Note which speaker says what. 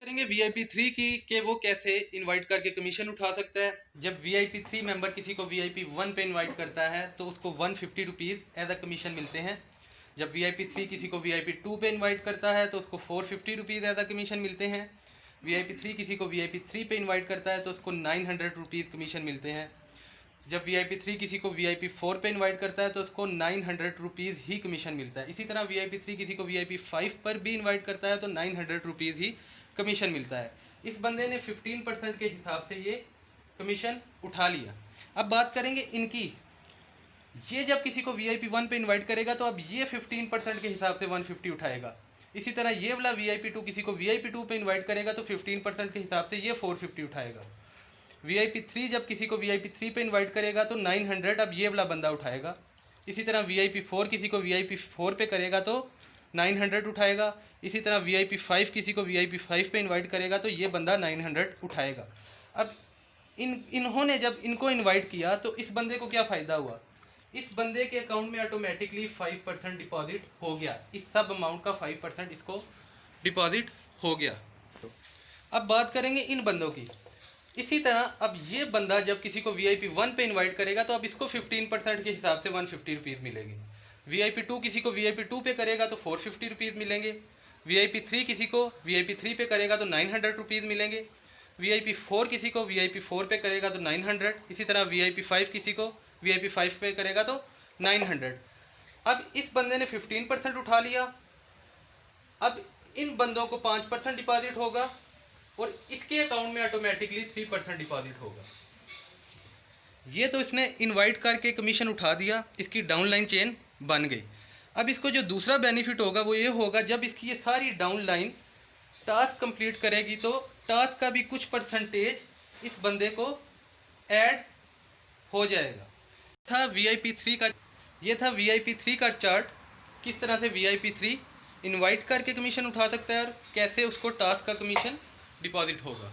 Speaker 1: करेंगे VIP3 की कि वो कैसे इनवाइट करके कमीशन उठा सकता है। जब VIP3 मेंबर किसी को VIP1 पे इनवाइट करता है तो उसको 150 रुपीज़ एज अ कमीशन मिलते हैं। जब VIP3 किसी को VIP2 पे इनवाइट करता है तो उसको 450 रुपीज़ एज अ कमीशन मिलते हैं। VIP3 किसी को VIP3 पे इनवाइट करता है तो उसको 900 रुपीज़ कमीशन मिलते हैं। जब VIP3 किसी को VIP4 पे इनवाइट करता है तो उसको 900 रुपीज़ ही कमीशन मिलता है। इसी तरह VIP3 किसी को VIP5 पर भी इनवाइट करता है तो 900 रुपीज़ ही कमीशन मिलता है। इस बंदे ने 15% के हिसाब से ये कमीशन उठा लिया। अब बात करेंगे इनकी। ये जब किसी को VIP1 पे इनवाइट करेगा तो अब ये 15% के हिसाब से 150 उठाएगा। इसी तरह ये वाला VIP2 किसी को VIP2 पे इनवाइट करेगा तो 15% के हिसाब से ये 450 उठाएगा। VIP3 जब किसी को VIP3 पे इनवाइट करेगा तो 900 अब ये वाला बंदा उठाएगा। इसी तरह VIP4 किसी को VIP4 पे करेगा तो 900 उठाएगा। इसी तरह VIP5 किसी को VIP5 पे इनवाइट करेगा तो ये बंदा 900 उठाएगा। अब इन्होंने जब इनको इनवाइट किया तो इस बंदे को क्या फ़ायदा हुआ? इस बंदे के अकाउंट में ऑटोमेटिकली 5% डिपॉजिट हो गया। इस सब अमाउंट का 5% इसको डिपॉजिट हो गया। तो अब बात करेंगे इन बंदों की। इसी तरह अब ये बंदा जब किसी को VIP1 पे इनवाइट करेगा तो अब इसको 15% के हिसाब से 150 रुपीज़ मिलेंगे। VIP2 किसी को VIP2 पे करेगा तो 450 रुपीज़ मिलेंगे। VIP3 किसी को VIP3 पे करेगा तो 900 रुपीज़ मिलेंगे। VIP4 किसी को VIP4 पे करेगा तो 900। इसी तरह VIP5 किसी को VIP5 पे करेगा तो 900। अब इस बंदे ने 15% उठा लिया। अब इन बंदों को 5% डिपॉजिट होगा और इसके अकाउंट में ऑटोमेटिकली 3% डिपॉजिट होगा। ये तो इसने इनवाइट करके कमीशन उठा दिया, इसकी डाउनलाइन चेन बन गई। अब इसको जो दूसरा बेनिफिट होगा वो ये होगा, जब इसकी ये सारी डाउनलाइन टास्क कंप्लीट करेगी तो टास्क का भी कुछ परसेंटेज इस बंदे को ऐड हो जाएगा। था VIP3 का, ये था VIP3 का चार्ट, किस तरह से VIP3 इनवाइट करके कमीशन उठा सकता है और कैसे उसको टास्क का कमीशन डिपॉजिट होगा।